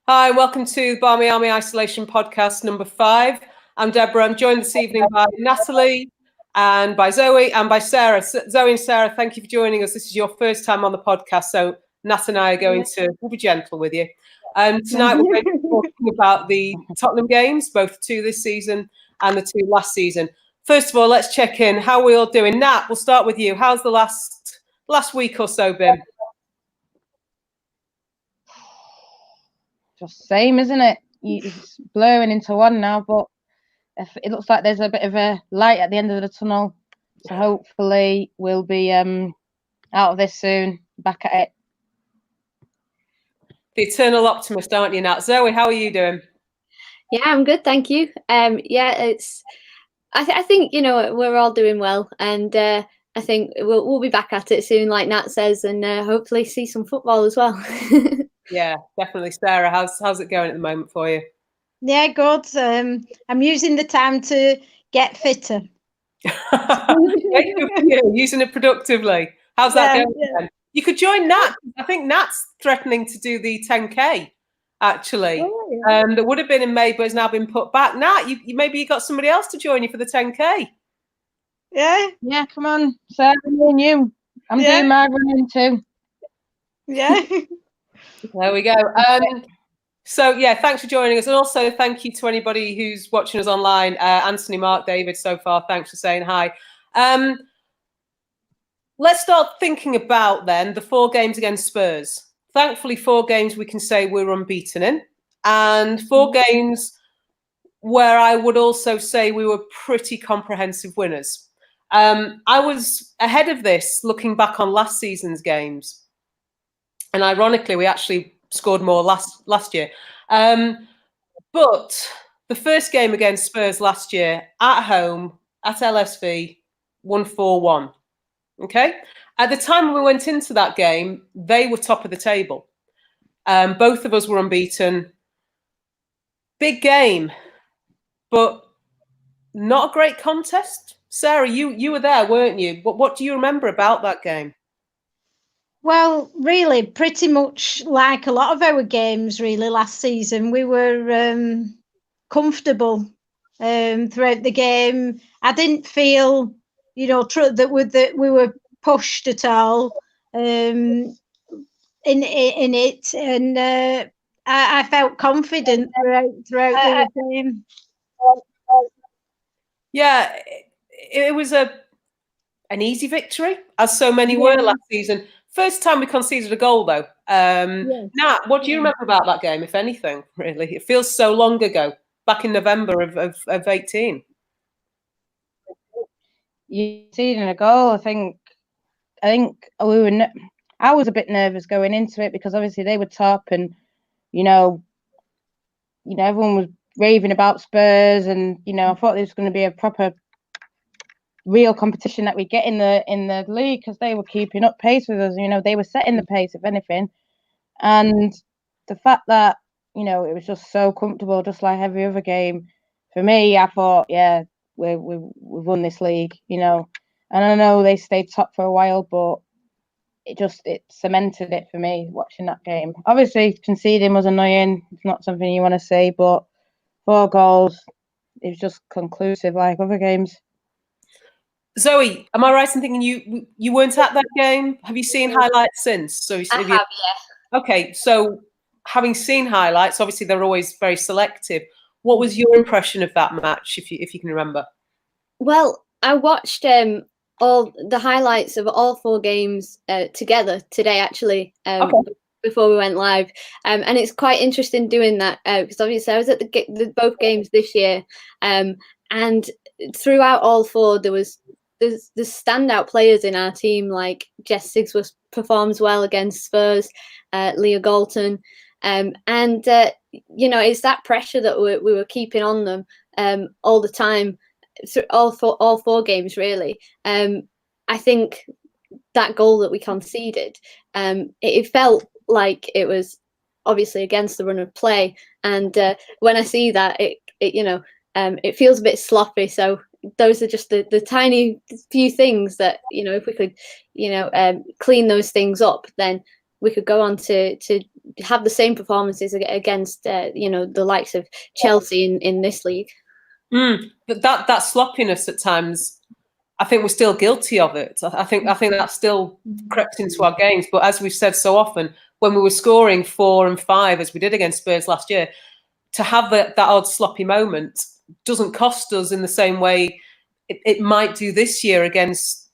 Hi, welcome to the Barmy Army Isolation Podcast number 5. I'm Deborah. I'm joined this evening by Natalie and by Zoe and by Sarah. Zoe and Sarah, thank you for joining us. This is your first time on the podcast, so Nat and I are we'll be gentle with you. Tonight we're going to be talking about the Tottenham games, both 2 this season and the 2 last season. First of all, let's check in. How are we all doing? Nat, we'll start with you. How's the last week or so been? Just same, isn't it? It's blurring into one now, but it looks like there's a bit of a light at the end of the tunnel. So hopefully we'll be out of this soon, back at it. The eternal optimist, aren't you, Nat? Zoe, how are you doing? Yeah, I'm good, thank you. I think we're all doing well, and I think we'll be back at it soon, like Nat says, and hopefully see some football as well. Yeah, definitely. Sarah, how's it going at the moment for you? Yeah, good. I'm using the time to get fitter. Using it productively. How's that going? Yeah. You could join Nat. I think Nat's threatening to do the 10K, actually. Oh, yeah. That would have been in May, but has now been put back. Nat, maybe you got somebody else to join you for the 10K. Yeah, come on, Sarah, me and you. I'm doing my running too. Yeah. There we go. So, yeah, thanks for joining us. And also thank you to anybody who's watching us online. Anthony, Mark, David, so far, thanks for saying hi. Let's start thinking about, then, the 4 games against Spurs. Thankfully, 4 games we can say we're unbeaten in. And 4 games where I would also say we were pretty comprehensive winners. I was ahead of this looking back on last season's games. And ironically, we actually scored more last year. But the first game against Spurs last year, at home, at LSV, won 4-1. Okay? At the time we went into that game, they were top of the table. Both of us were unbeaten. Big game, but not a great contest. Sarah, you were there, weren't you? What do you remember about that game? Well, really, pretty much like a lot of our games, really, last season. We were comfortable throughout the game. I didn't feel, that we were pushed at all in it, and I felt confident throughout the game. Yeah, it was an easy victory, as so many were last season. First time we conceded a goal, though. Nat, what do you remember about that game, if anything, really? It feels so long ago, back in November of 18. You conceding a goal, I think we were. I was a bit nervous going into it because obviously they were top, and everyone was raving about Spurs, and I thought there was going to be a proper, real competition that we get in the league because they were keeping up pace with us. They were setting the pace, if anything, and the fact that it was just so comfortable, just like every other game. For me, I thought, we've won this league, and I know they stayed top for a while, but it cemented it for me watching that game. Obviously, conceding was annoying. It's not something you want to see, but 4 goals, it was just conclusive like other games. Zoe, am I right in thinking you weren't at that game? Have you seen highlights since? So I have, yeah. Okay, so having seen highlights, obviously they're always very selective. What was your impression of that match, if you can remember? Well, I watched all the highlights of all 4 games together today, actually, before we went live, and it's quite interesting doing that because obviously I was at both games this year, and throughout all 4 there's standout players in our team, like Jess Sigsworth performs well against Spurs, Leah Galton, and it's that pressure that we were keeping on them all the time, through all four games, really. I think that goal that we conceded, it felt like it was obviously against the run of play, and when I see that, it feels a bit sloppy. So those are just the tiny few things that if we could clean those things up, then we could go on to have the same performances against the likes of Chelsea in this league. But that sloppiness at times, I think we're still guilty of it. I think that still crept into our games. But as we've said so often, when we were scoring 4 and 5, as we did against Spurs last year, to have that odd sloppy moment doesn't cost us in the same way it might do this year against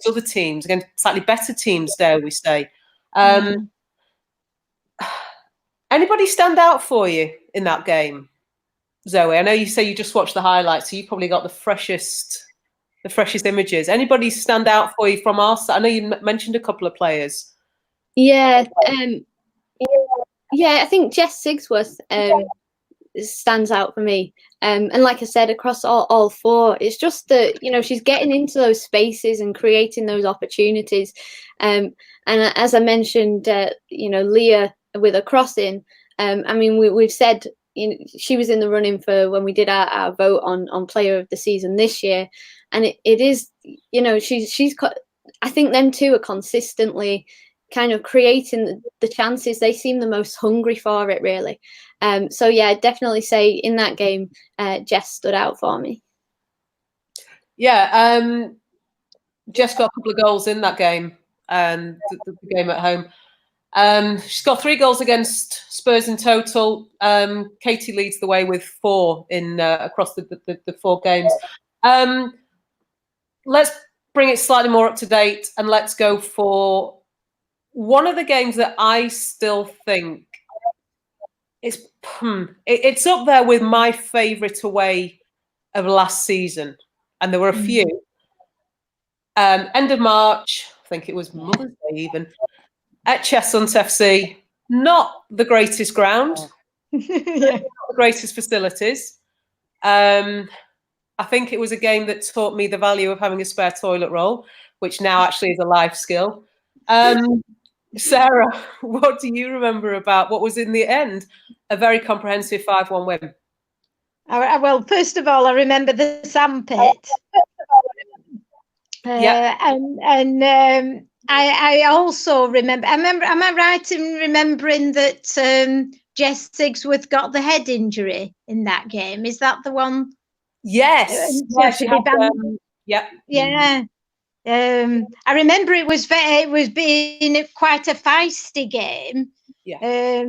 other teams, against slightly better teams, dare we say. Anybody stand out for you in that game, Zoe? I know you say you just watched the highlights, so you probably got the freshest images. Anybody stand out for you from our side? I know you mentioned a couple of players. Yeah, I think Jess Sigsworth stands out for me. And like I said, across all 4, it's just that, she's getting into those spaces and creating those opportunities. And as I mentioned, Leah with a crossing. I mean, we've said she was in the running for when we did our vote on Player of the Season this year, and it is, she's got. I think them two are consistently kind of creating the chances. They seem the most hungry for it, really. So yeah, I'd definitely say in that game, Jess stood out for me. Yeah, Jess got a couple of goals in that game, the game at home. She's got 3 goals against Spurs in total. Katie leads the way with 4 in across the 4 games. Let's bring it slightly more up to date, and let's go for one of the games that I still think it's up there with my favourite away of last season, and there were a few. End of March, I think it was Mother's Day even, at Cheshunt FC. Not the greatest ground, not the greatest facilities. I think it was a game that taught me the value of having a spare toilet roll, which now actually is a life skill. Sarah, what do you remember about what was in the end a very comprehensive 5-1 win? Well, first of all, I remember the sandpit. I also remember. Am I right in remembering that Jess Sigsworth got the head injury in that game? Is that the one? Yes. Yeah. I remember it was being quite a feisty game. Yeah.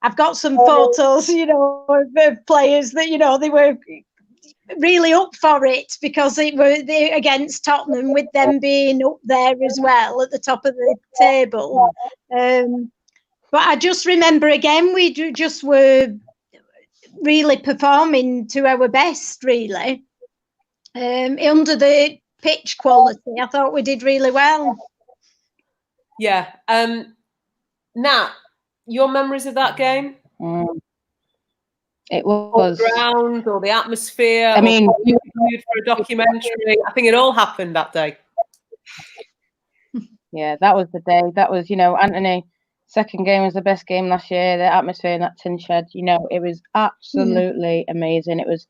I've got some photos, of players that they were really up for it, because they against Tottenham, with them being up there as well at the top of the table. But I just remember again, we just were really performing to our best, really. Under the pitch quality, I thought we did really well. Yeah. Nat, your memories of that game? It was the ground or the atmosphere. I mean, for a documentary. I think it all happened that day. Yeah, that was the day. That was, Anthony. Second game was the best game last year. The atmosphere in that tin shed, it was absolutely amazing. It was.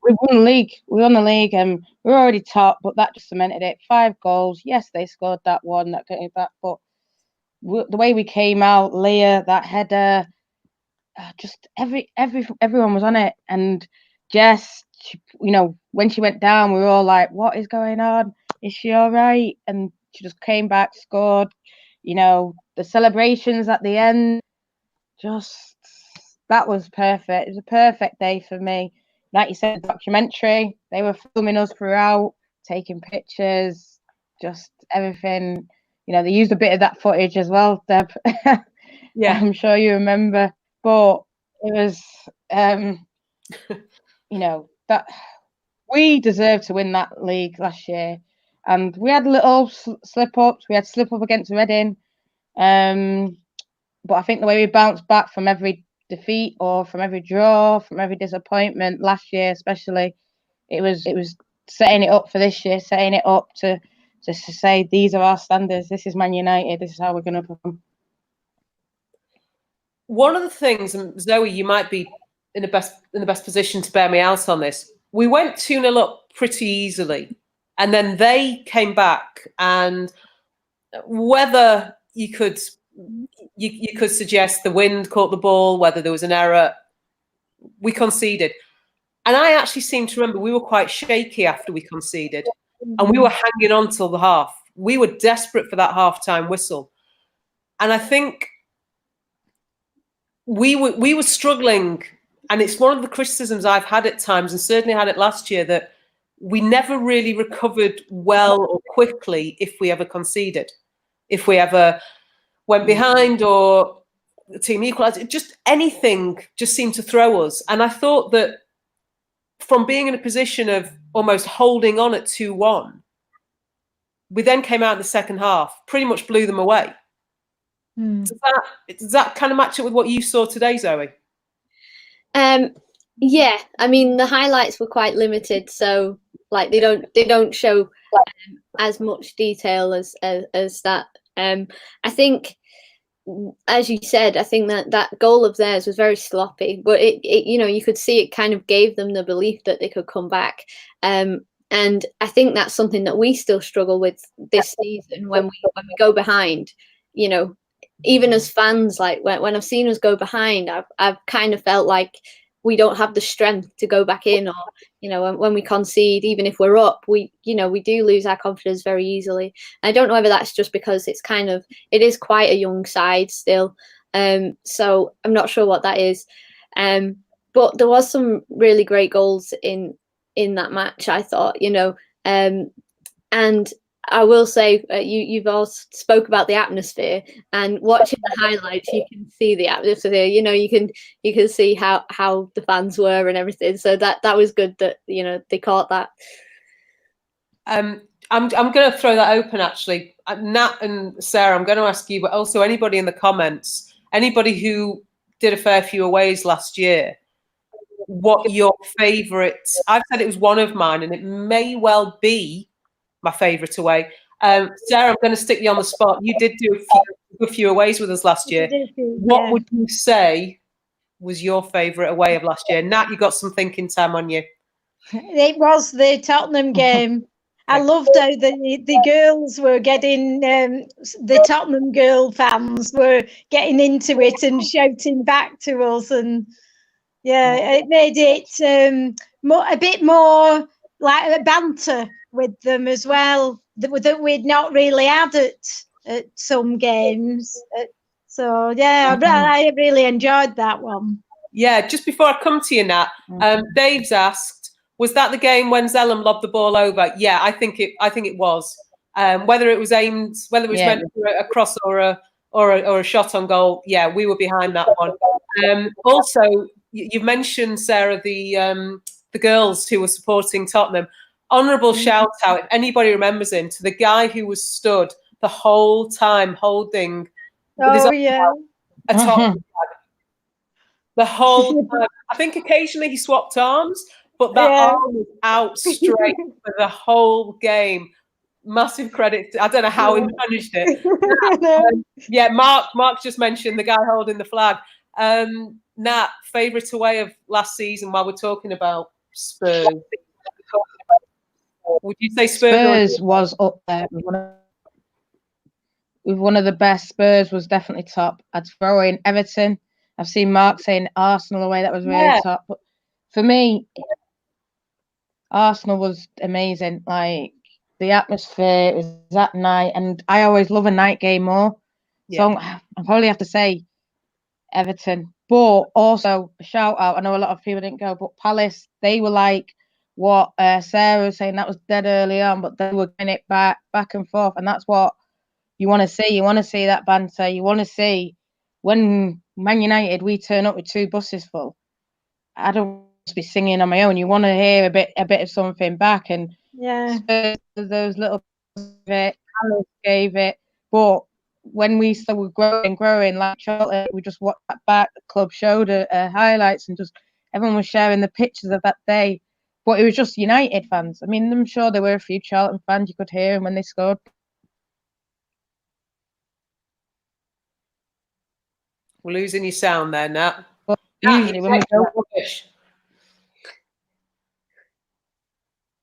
We won the league. We won the league, and we were already top, but that just cemented it. 5 goals. Yes, they scored that one, that getting back, but the way we came out, Leah, that header, just everyone was on it. And Jess, when she went down, we were all like, "What is going on? Is she all right?" And she just came back, scored. The celebrations at the end, that was perfect. It was a perfect day for me. Like you said, documentary, they were filming us throughout, taking pictures, just everything. They used a bit of that footage as well, Deb. Yeah. I'm sure you remember. But it was, that we deserved to win that league last year. And we had little slip-ups. We had slip-up against Reading. But I think the way we bounced back from every defeat or from every draw, from every disappointment last year especially, it was setting it up for this year, setting it up to say these are our standards, this is Man United, this is how we're going to perform. One of the things, and Zoe, you might be in the best position to bear me out on this, we went 2-0 up pretty easily, and then they came back, and whether you could you could suggest the wind caught the ball, whether there was an error. We conceded. And I actually seem to remember we were quite shaky after we conceded, and we were hanging on till the half. We were desperate for that half-time whistle. And I think we were struggling, and it's one of the criticisms I've had at times, and certainly had it last year, that we never really recovered well or quickly if we ever conceded, if we ever went behind or the team equalised. Just anything just seemed to throw us. And I thought that from being in a position of almost holding on at 2-1, we then came out in the second half, pretty much blew them away. Does that kind of match up with what you saw today, Zoe? Yeah, I mean the highlights were quite limited, so like they don't show as much detail as that. I think, as you said, I think that goal of theirs was very sloppy, but it you could see it kind of gave them the belief that they could come back. And I think that's something that we still struggle with this season when we go behind. Even as fans, like when I've seen us go behind, I've kind of felt like we don't have the strength to go back in, or when we concede, even if we're up, we do lose our confidence very easily. I don't know whether that's just because it is quite a young side still, so I'm not sure what that is. But there was some really great goals in that match, I thought, and I will say you've all spoke about the atmosphere, and watching the highlights, you can see the atmosphere. You can see how the fans were and everything. So that was good that they caught that. I'm going to throw that open actually. Nat and Sarah, I'm going to ask you, but also anybody in the comments, anybody who did a fair few aways last year, what your favourite? I've said it was one of mine, and it may well be my favourite away. Sarah, I'm going to stick you on the spot. You did do a few aways with us last year. What would you say was your favourite away of last year? Nat, you got some thinking time on you. It was the Tottenham game. I loved how the girls were getting, the Tottenham girl fans were getting into it and shouting back to us. And yeah, it made it a bit more like a banter with them as well, that we'd not really had at some games. So yeah, I really enjoyed that one. Yeah, just before I come to you, Nat, Dave's asked, was that the game when Zellum lobbed the ball over? Yeah, I think it was. Whether it was meant for a cross or a shot on goal, yeah, we were behind that one. Also, you've mentioned, Sarah, the girls who were supporting Tottenham. Honourable shout out, if anybody remembers him, to the guy who was stood the whole time holding a Tottenham flag. The whole time. I think occasionally he swapped arms, but that arm was out straight for the whole game. Massive credit. I don't know how he managed it. Mark just mentioned the guy holding the flag. Nat, favourite away of last season while we're talking about Spurs? Would you say Spurs was up there with one of the best? Spurs was definitely top. I'd throw in Everton. I've seen Mark saying Arsenal away, that was really top. But for me, Arsenal was amazing. Like the atmosphere, it was that night, and I always love a night game more. So I probably have to say Everton. But also a shout out, I know a lot of people didn't go, but Palace, they were like what Sarah was saying, that was dead early on, but they were getting it back and forth, and that's what you want to see. You want to see that banter. You want to see when Man United, we turn up with 2 buses full. I don't want to be singing on my own. You want to hear a bit of something back, and those little bit gave it. But when we started growing like Charlotte, we just watched that back. The club showed highlights, and just everyone was sharing the pictures of that day. But it was just United fans. I mean, I'm sure there were a few Charlton fans. You could hear them when they scored. We're losing your sound there, Nat. But usually when we go rubbish.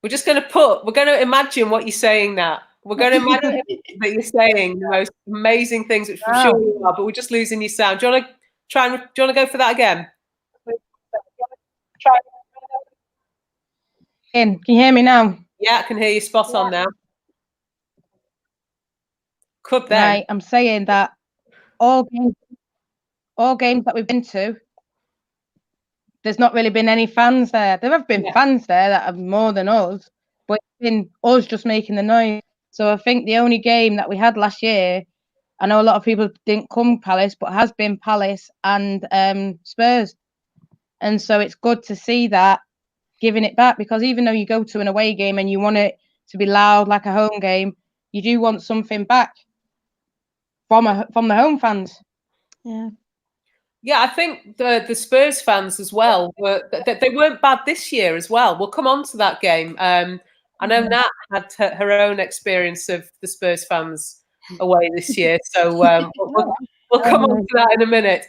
We're going to imagine what you're saying, Nat. We're going to imagine that you're saying the most amazing things, which I'm sure you are, but we're just losing your sound. Do you want to try and do you want to go for that again? Can you hear me now? Yeah, I can hear you spot on now. Could then. Right, I'm saying that all games that we've been to, there's not really been any fans there. There have been fans there that have more than us, but it's been us just making the noise. So I think the only game that we had last year, I know a lot of people didn't come Palace, but has been Palace and Spurs. And so it's good to see that giving it back, because even though you go to an away game and you want it to be loud like a home game, you do want something back from the home fans. Yeah, I think the Spurs fans as well they weren't bad this year as well. We'll come on to that game. I know Nat had her own experience of the Spurs fans away this year, so we'll come on to that in a minute.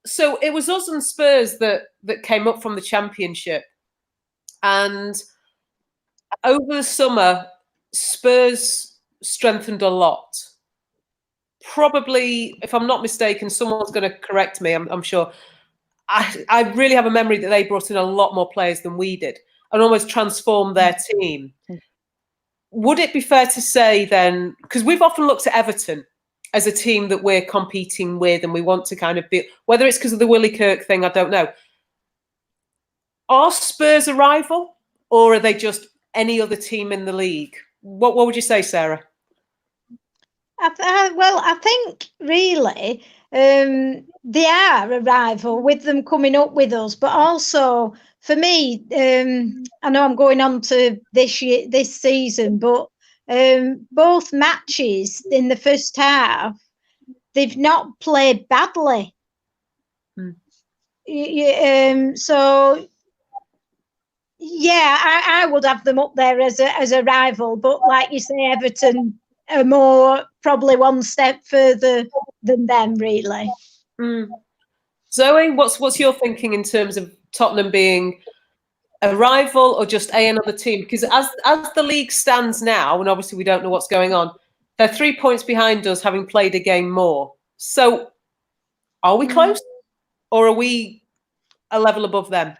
So it was us and Spurs that came up from the Championship, and over the summer, Spurs strengthened a lot. Probably, if I'm not mistaken, someone's going to correct me, I'm sure. I really have a memory that they brought in a lot more players than we did and almost transformed their team. Would it be fair to say then, because we've often looked at Everton as a team that we're competing with and we want to kind of be, whether it's because of the Willie Kirk thing, I don't know. Are Spurs a rival, or are they just any other team in the league? What would you say, Sarah? I think really they are a rival with them coming up with us, but also for me, I know I'm going on to this season, but both matches in the first half, they've not played badly. So yeah, I would have them up there as a rival, but like you say, Everton are more probably one step further than them, really. Zoe, what's your thinking in terms of Tottenham being a rival or just another team? Because as the league stands now, and obviously we don't know what's going on, they're 3 points behind us, having played a game more. So are we close, or are we a level above them?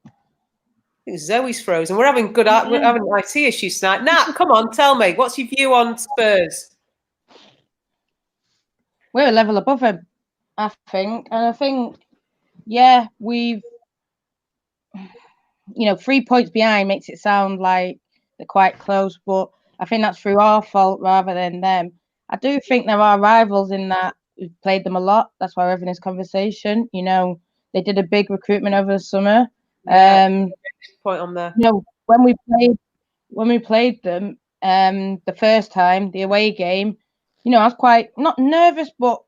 I think Zoe's frozen. We're having we're having IT issues tonight. Nat, come on, tell me, what's your view on Spurs? We're a level above him, I think. And I think, yeah, we've, 3 points behind makes it sound like they're quite close, but I think that's through our fault rather than them. I do think there are rivals in that we've played them a lot. That's why we're having this conversation. They did a big recruitment over the summer. Point on there. When we played them the first time, the away game, I was quite not nervous, but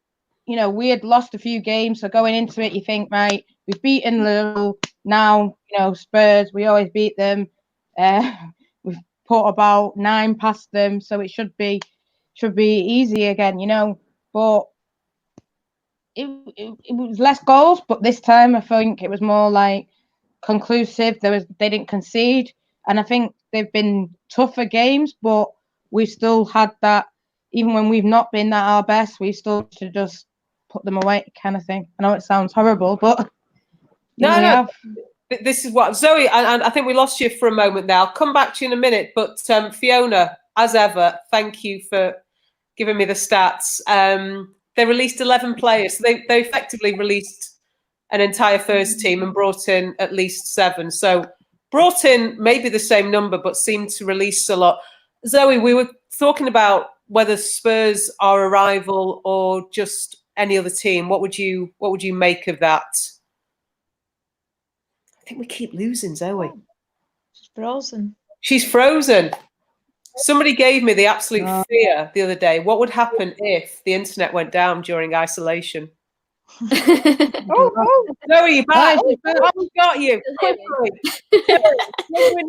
we had lost a few games, so going into it, you think, right, we've beaten Liverpool now. Spurs, we always beat them. We've put about 9 past them, so it should be easy again, But it was less goals, but this time I think it was more like conclusive. They didn't concede, and I think they've been tougher games, but we've still had that. Even when we've not been at our best, we still should just put them away, kind of thing. I know it sounds horrible, but no. This is what Zoe, and I think we lost you for a moment there. I'll come back to you in a minute, but Fiona, as ever, thank you for giving me the stats. They released 11 players. So they effectively released an entire first team and brought in at least 7. So brought in maybe the same number, but seemed to release a lot. Zoe, we were talking about whether Spurs are a rival or just any other team. What would you make of that? I think we keep losing Zoe. She's frozen. She's frozen. Somebody gave me the absolute fear the other day. What would happen if the internet went down during isolation? Zoe, you're back. We got you. Quickly.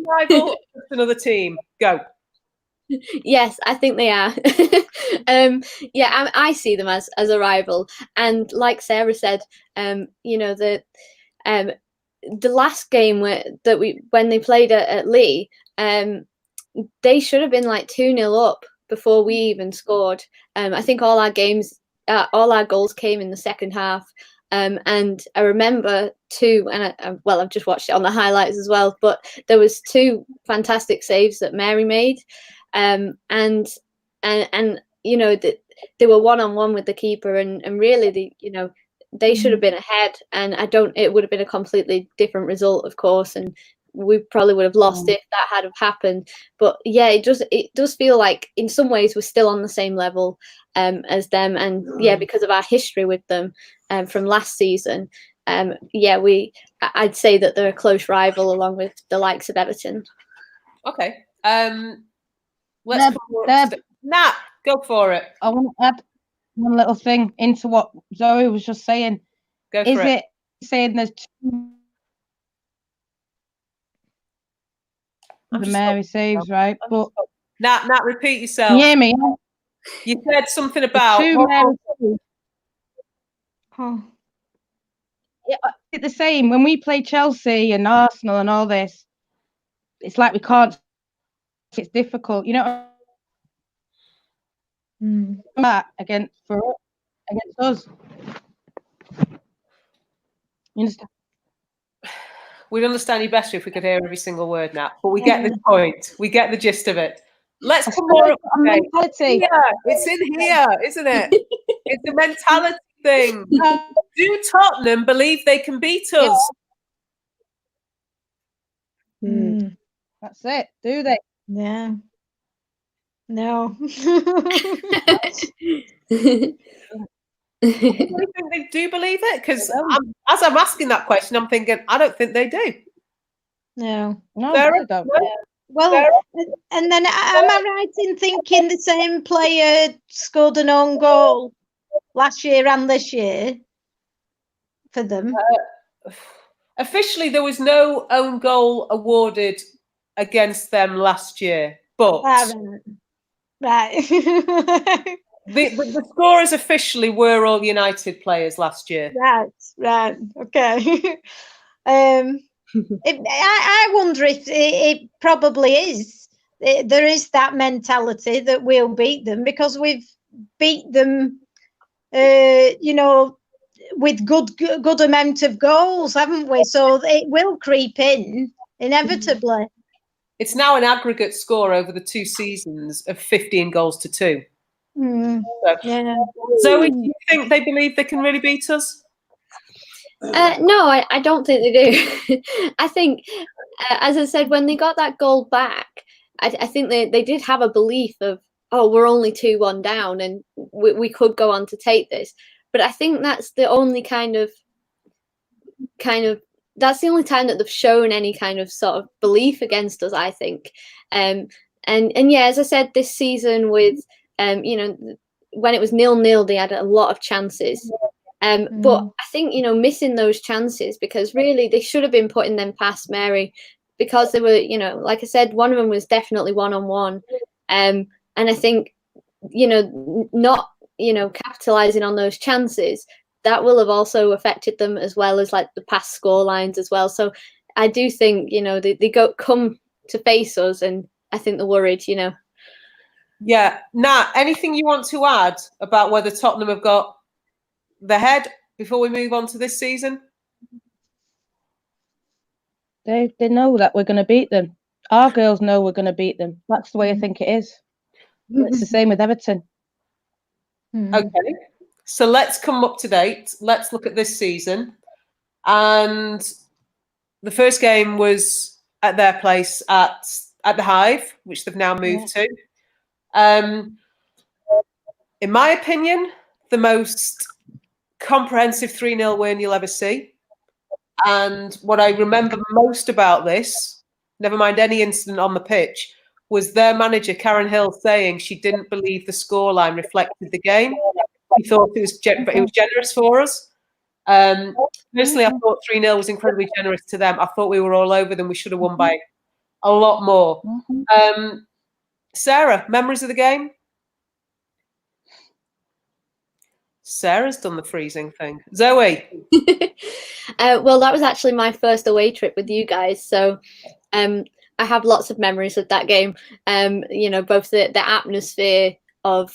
Rival, just another team. Go. Yes, I think they are. I see them as a rival, and like Sarah said, the last game when they played at Lee, they should have been like 2-0 up before we even scored. I think all our goals came in the second half. And I remember I've just watched it on the highlights as well, but there was 2 fantastic saves that Mary made. And they were 1-on-1 with the keeper, and really they should have been ahead, and it would have been a completely different result, of course, and we probably would have lost if that had have happened. But yeah, it does feel like in some ways we're still on the same level as them, and because of our history with them from last season, I'd say that they're a close rival along with the likes of Everton. Okay. Let's Nat, go for it. I want to add one little thing into what Zoe was just saying. Go for it. Is it saying there's 2 the Mary saves, right? But Nat, repeat yourself. Can you hear me? You said something about 2 Mary saves. Oh. Yeah, it's the same when we play Chelsea and Arsenal and all this. It's like we can't. It's difficult, That against us. You understand? We'd understand you better if we could hear every single word, Nat. But we get the point. We get the gist of it. Let's come more up. Mentality. Yeah, it's in here, isn't it? It's a mentality thing. Do Tottenham believe they can beat us? That's it. Do they? Yeah. No. Do you think they do believe it? Because as I'm asking that question, I'm thinking, I don't think they do. No. They don't. Well, and then am I right in thinking the same player scored an own goal last year and this year for them? Officially, there was no own goal awarded against them last year, but right. the scorers officially were all United players last year. Right. Okay. I wonder if it probably is. There is that mentality that we'll beat them because we've beat them, with good amount of goals, haven't we? So it will creep in inevitably. It's now an aggregate score over the 2 seasons of 15 goals to 2. Zoe, do you think they believe they can really beat us? No, I don't think they do. I think, as I said, when they got that goal back, I think they did have a belief of, we're only 2-1 down and we could go on to take this. But I think that's the only that's the only time that they've shown any kind of sort of belief against us, I think. And yeah, as I said, this season with, when it was 0-0, they had a lot of chances. But I think, missing those chances, because really they should have been putting them past Mary, because they were, like I said, one of them was definitely 1-on-1. And I think, not, capitalizing on those chances, that will have also affected them, as well as like the past score lines as well. So I do think, they come to face us, and I think they're worried, Yeah. Nat, anything you want to add about whether Tottenham have got the head before we move on to this season? They know that we're going to beat them. Our girls know we're going to beat them. That's the way I think it is. It's the same with Everton. Okay. So let's come up to date. Let's look at this season. And the first game was at their place at the Hive, which they've now moved to. In my opinion, the most comprehensive 3-0 win you'll ever see. And what I remember most about this, never mind any incident on the pitch, was their manager, Karen Hill, saying she didn't believe the scoreline reflected the game. He thought it was generous for us. Personally, I thought 3-0 was incredibly generous to them. I thought we were all over them. We should have won by a lot more. Sarah, memories of the game? Sarah's done the freezing thing. Zoe? Well, that was actually my first away trip with you guys, so I have lots of memories of that game. Both the atmosphere of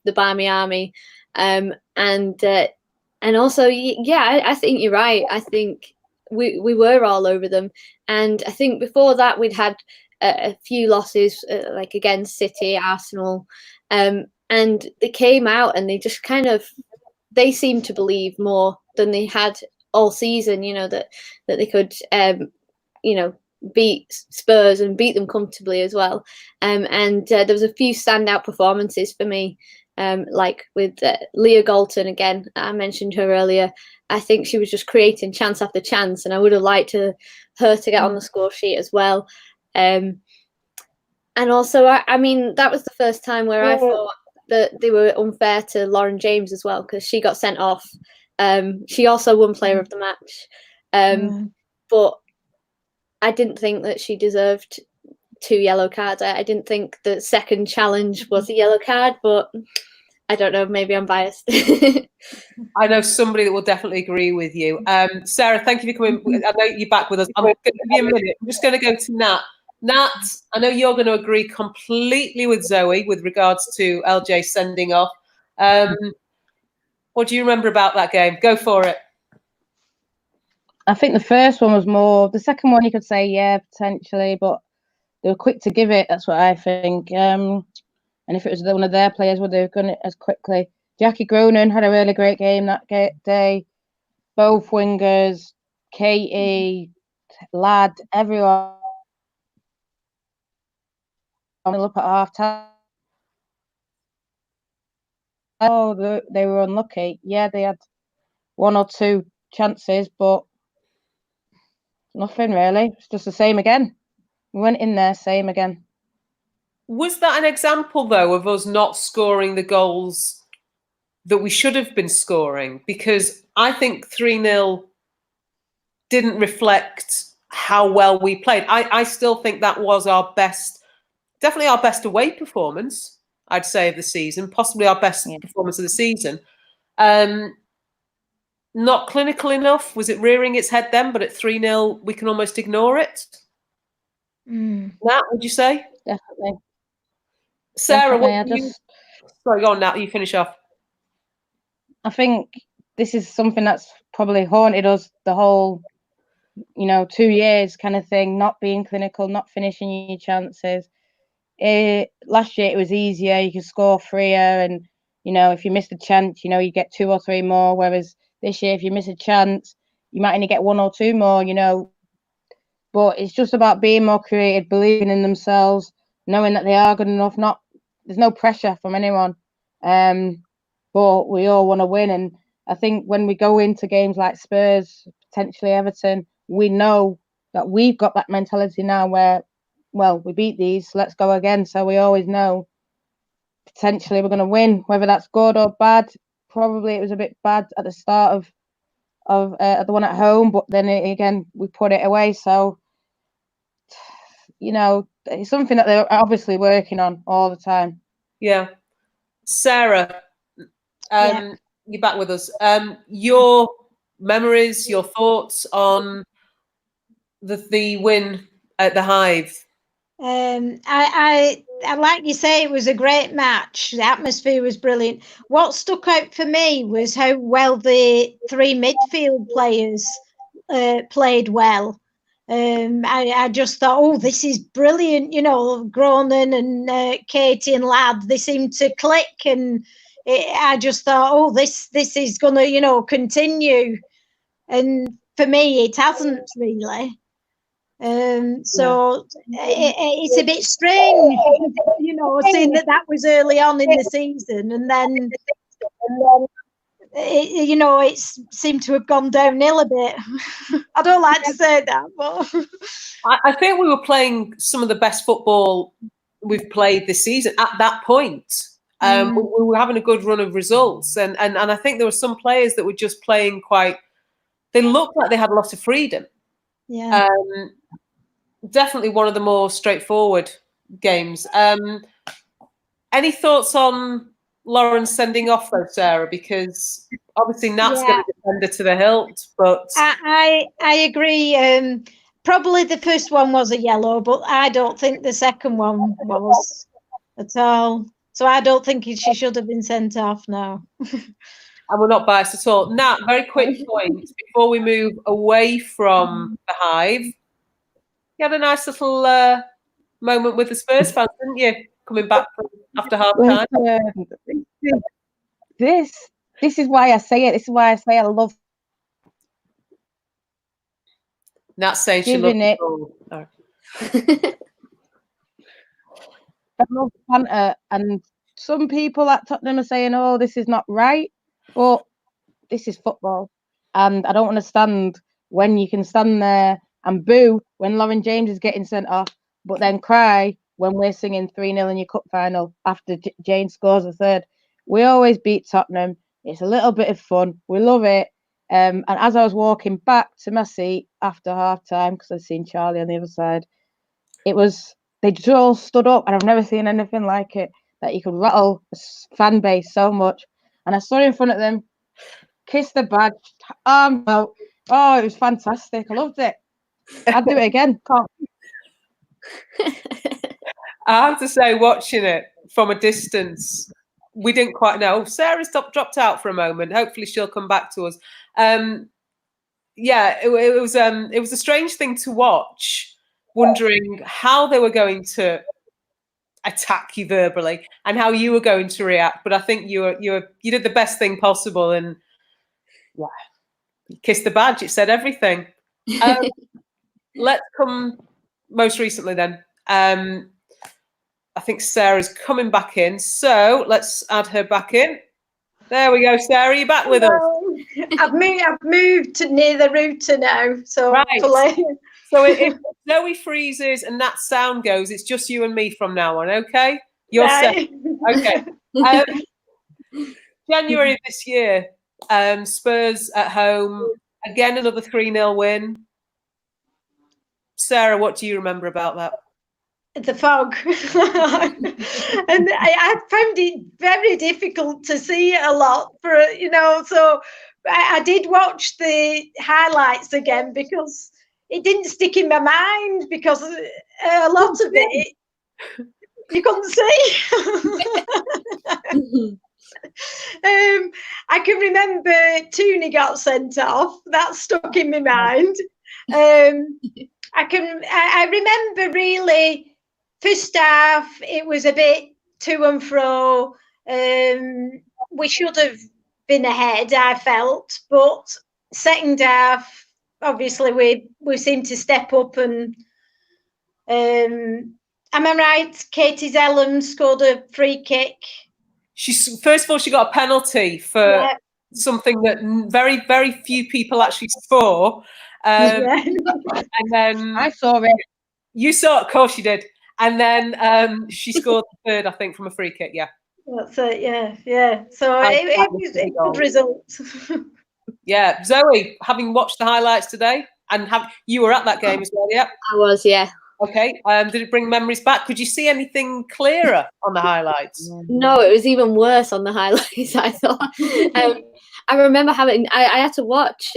the Barmy Army, and also, I think you're right. I think we were all over them, and I think before that we'd had a few losses, like against City, Arsenal, and they came out and they just they seemed to believe more than they had all season. That they could beat Spurs and beat them comfortably as well. And there was a few standout performances for me, like with Leah Galton again. I mentioned her earlier. I think she was just creating chance after chance, and I would have liked her to get on the score sheet as well. And also, I mean, that was the first time where I thought that they were unfair to Lauren James as well, because she got sent off. She also won Player of the Match, but I didn't think that she deserved 2 yellow cards. I didn't think the second challenge was a yellow card, but I don't know, maybe I'm biased. I know somebody that will definitely agree with you. Sarah, thank you for coming. I know you're back with us. I'm going to give you a minute. I'm just going to go to Nat. Nat, I know you're going to agree completely with Zoe with regards to LJ sending off. What do you remember about that game? Go for it. I think the first one was more. The second one, you could say, yeah, potentially, but they were quick to give it. That's what I think. And if it was one of their players, would they have done it as quickly? Jackie Gronin had a really great game that day. Both wingers, Katie, Lad, everyone. Up at half time. Oh, they were unlucky. Yeah, they had 1 or 2 chances, but nothing really. It's just the same again. We went in there, same again. Was that an example, though, of us not scoring the goals that we should have been scoring? Because I think 3-0 didn't reflect how well we played. I still think that was definitely our best away performance, I'd say, of the season, possibly our best performance of the season. Not clinical enough. Was it rearing its head then? But at 3-0, we can almost ignore it. Nat, would you say? Definitely. Sarah, Definitely. Sorry, go on, Nat. You finish off. I think this is something that's probably haunted us the whole, 2 years kind of thing, not being clinical, not finishing your chances. Last year, it was easier. You could score freer and, if you missed a chance, you get 2 or 3 more. Whereas this year, if you miss a chance, you might only get 1 or 2 more, But it's just about being more creative, believing in themselves, knowing that they are good enough. There's no pressure from anyone. But we all want to win. And I think when we go into games like Spurs, potentially Everton, we know that we've got that mentality now where, well, we beat these, let's go again. So we always know potentially we're going to win, whether that's good or bad. Probably it was a bit bad at the start of the one at home, but then again, we put it away. So, it's something that they're obviously working on all the time. Yeah. Sarah, you're back with us. Your memories, your thoughts on the win at the Hive? I like you say, it was a great match. The atmosphere was brilliant. What stuck out for me was how well the 3 midfield players played well. I just thought, this is brilliant. Gronin and Katie and Ladd, they seemed to click, and I just thought, this is going to, continue. And for me, it hasn't really. So it's a bit strange, seeing that was early on in the season, and then it seemed to have gone downhill a bit. I don't like to say that, but I think we were playing some of the best football we've played this season at that point. We were having a good run of results, and I think there were some players that were just playing they looked like they had a lot of freedom. Yeah. Definitely one of the more straightforward games. Any thoughts on Lauren's sending off though, Sarah? Because obviously Nat's going to defend her to the hilt, but I agree. Probably the first one was a yellow, but I don't think the second one was at all. So I don't think she should have been sent off now. And we're not biased at all. Nat, very quick point before we move away from the Hive. You had a nice little moment with the Spurs fans, didn't you? Coming back after half time. This is why I say it. This is why I say I love. Nat's saying she loves it. I love banter, and some people at Tottenham are saying, "Oh, this is not right," but this is football, and I don't understand when you can stand there and boo when Lauren James is getting sent off, but then cry when we're singing 3-0 in your cup final after Jane scores a third. We always beat Tottenham. It's a little bit of fun. We love it. And as I was walking back to my seat after half time, because I'd seen Charlie on the other side, they just all stood up, and I've never seen anything like it, that you could rattle a fan base so much. And I stood in front of them, kissed the badge, arms out. Oh, it was fantastic. I loved it. I'd do it again. I have to say, watching it from a distance, we didn't quite know. Sarah's dropped out for a moment. Hopefully she'll come back to us. It was a strange thing to watch, wondering how they were going to attack you verbally and how you were going to react. But I think you did the best thing possible, and you kissed the badge. It said everything. Let's come most recently then. I think Sarah's coming back in, so let's add her back in. There we go, Sarah. You're back with us. I've moved to near the router now, so hopefully. So if Zoe freezes and that sound goes, it's just you and me from now on, okay? You're set. Okay. January this year, Spurs at home, again another 3-0 win. Sarah, what do you remember about that? The fog. And I found it very difficult to see a lot so I did watch the highlights again because it didn't stick in my mind, because a lot of it you couldn't see. I can remember Tooney got sent off. That stuck in my mind. I remember really first half, it was a bit to and fro. We should have been ahead, I felt, but second half, obviously we seemed to step up, and am I right? Katie Zellum scored a free kick. First of all, she got a penalty for something that very, very few people actually score. And then I saw it. You saw it, of course you did. And then she scored the third, I think, from a free kick. Yeah. That's it. Yeah. So it was a good result. Yeah, Zoe, having watched the highlights today, and you were at that game as well, yeah? I was, yeah. Okay. Did it bring memories back? Could you see anything clearer on the highlights? No, it was even worse on the highlights, I thought. I remember I had to watch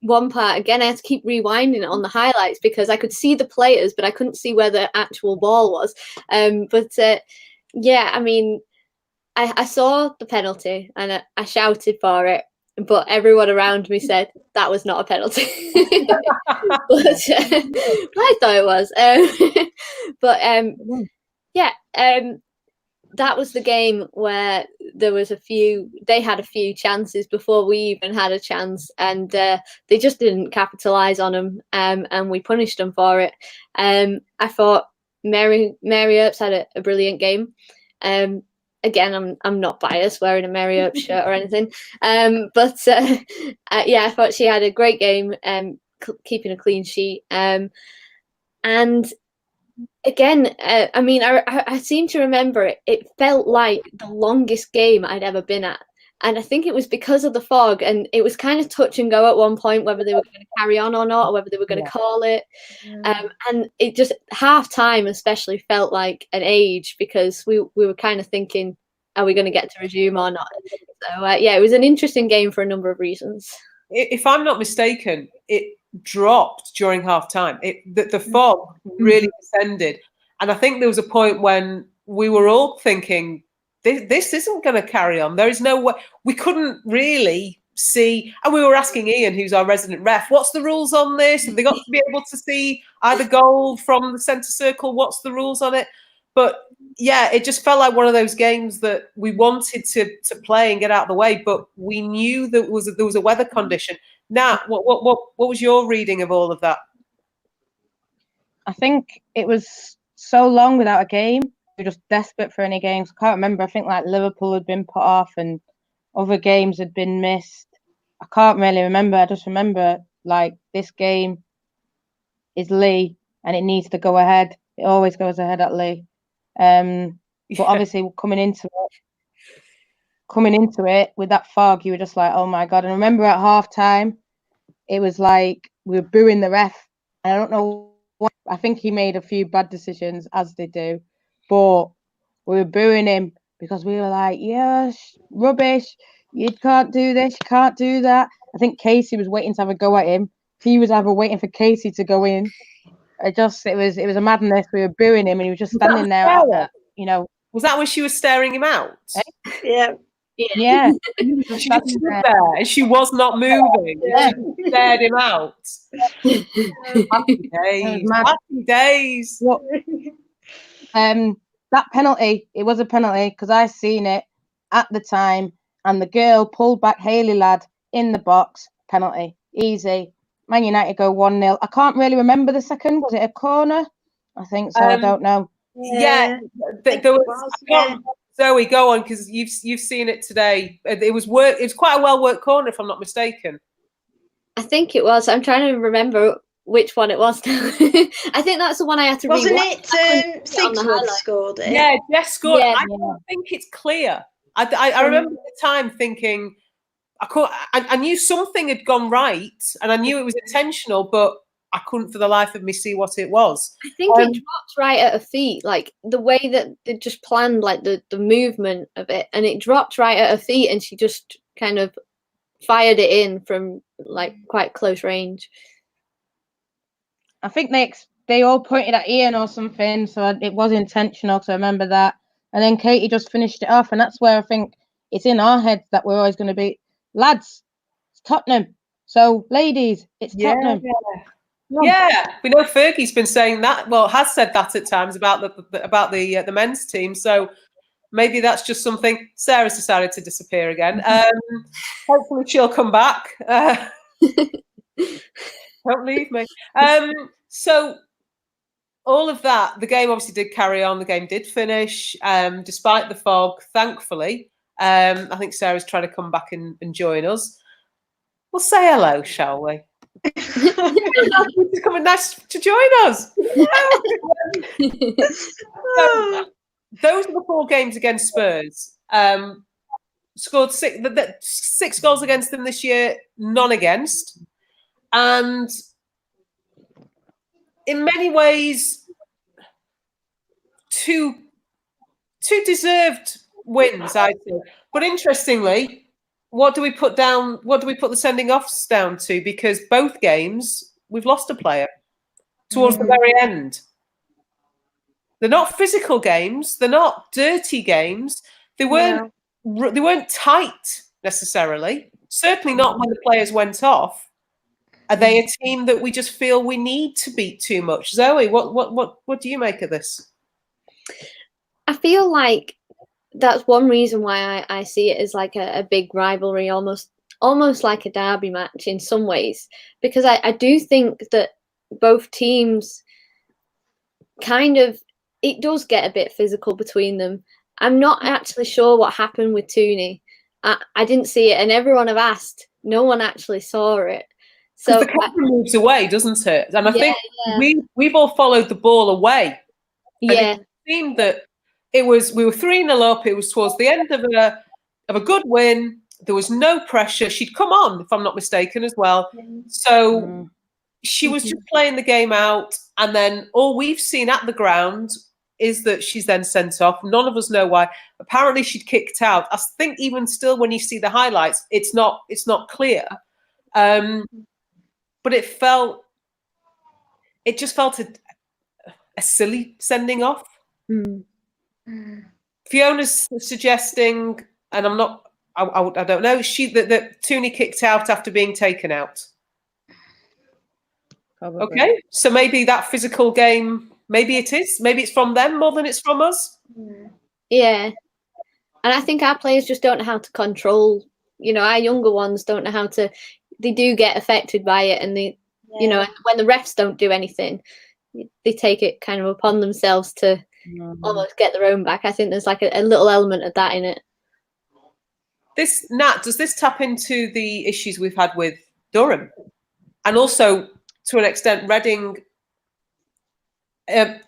one part again. I had to keep rewinding it on the highlights because I could see the players, but I couldn't see where the actual ball was. I mean, I saw the penalty and I shouted for it, but everyone around me said that was not a penalty. But I thought it was. That was the game where there was they had a few chances before we even had a chance, and they just didn't capitalise on them, and we punished them for it. I thought Mary Earps had a brilliant game. Again, I'm not biased wearing a Mary Earps shirt or anything, I thought she had a great game, keeping a clean sheet, and again, I seem to remember it felt like the longest game I'd ever been at. And I think it was because of the fog, and it was kind of touch and go at one point whether they were going to carry on or not, or whether they were going to call it. And it just half time especially felt like an age, because we were kind of thinking are we going to get to resume or not? So yeah, it was an interesting game for a number of reasons. If I'm not mistaken, it dropped during half time. The fog really descended, and I think there was a point when we were all thinking, this isn't going to carry on. There is no way. We couldn't really see, and we were asking Ian, who's our resident ref, what's the rules on this? Have they got to be able to see either goal from the centre circle? What's the rules on it? But yeah, it just felt like one of those games that we wanted to play and get out of the way, but we knew that there was a weather condition. Nat, what was your reading of all of that? I think it was so long without a game. We were just desperate for any games. I can't remember. I think like Liverpool had been put off and other games had been missed. I can't really remember. I just remember like this game is Lee and it needs to go ahead. It always goes ahead at Lee. But obviously coming into it with that fog, you were just like, oh my God. And I remember at half time, it was like we were booing the ref. And I don't know what, I think he made a few bad decisions, as they do, but we were booing him because we were like, yes, rubbish. You can't do this, you can't do that. I think Casey was waiting to have a go at him. He was either waiting for Casey to go in. It was a madness. We were booing him and he was just standing there, you know. Was that when she was staring him out? Yeah. Yeah. She just stood there and she was not moving. Yeah. She stared him out. Happy days. Happy days. What? That penalty, it was a penalty because I seen it at the time and the girl pulled back Hayley Ladd in the box. Penalty. Easy. Man United go 1-0. I can't really remember the second. Was it a corner? I think so. I don't know. Yeah. There was, Zoe, go on, because you've seen it today. It was quite a well worked corner, if I'm not mistaken. I think it was. I'm trying to remember which one it was. I think that's the one I had to read. Wasn't it Sigsworth scored it? Yeah, Jess scored. Yeah. I don't think it's clear. I remember at the time thinking I knew something had gone right and I knew it was intentional, but I couldn't for the life of me see what it was. I think it dropped right at her feet, like the way that they just planned, like the movement of it, and it dropped right at her feet, and she just kind of fired it in from like quite close range. I think they all pointed at Ian or something, so it was intentional. So I remember that, and then Katie just finished it off, and that's where I think it's in our heads that we're always going to be lads. It's Tottenham, so ladies, it's Tottenham. Yeah, we know Fergie's been saying that. Well, has said that at times about the men's team. So maybe that's just something. Sarah's decided to disappear again. Hopefully she'll come back. Don't leave me. So all of that, the game obviously did carry on. The game did finish, despite the fog. Thankfully, I think Sarah's trying to come back and join us. We'll say hello, shall we? It's coming nice to join us. Those are the 4 games against Spurs. Scored 6 goals against them this year, none against, and in many ways, two deserved wins, I'd say. But interestingly, what do we put down? What do we put the sending offs down to? Because both games we've lost a player towards the very end. They're not physical games. They're not dirty games. They weren't tight necessarily. Certainly not when the players went off. Are they a team that we just feel we need to beat too much? Zoe, what do you make of this? I feel like that's one reason why I see it as like a big rivalry, almost like a derby match in some ways, because I do think that both teams kind of, it does get a bit physical between them. I'm not actually sure what happened with Tooney. I didn't see it, and everyone have asked. No one actually saw it. So the camera moves away, doesn't it? And I think we've all followed the ball away. Yeah. And it seemed that we were 3-0 up. It was towards the end of a good win. There was no pressure. She'd come on, if I'm not mistaken, as well. So she was just playing the game out. And then all we've seen at the ground is that she's then sent off. None of us know why. Apparently she'd kicked out. I think even still when you see the highlights, it's not clear. But it just felt a silly sending off. Fiona's suggesting, and I don't know, that Tooney kicked out after being taken out. Probably. Okay, so maybe that physical game, maybe it is. Maybe it's from them more than it's from us. Yeah. And I think our players just don't know how to control, our younger ones don't know how to, they do get affected by it. And they, when the refs don't do anything, they take it kind of upon themselves to almost get their own back. I think there's like a little element of that in it. Does this tap into the issues we've had with Durham? And also, to an extent, Reading. Reading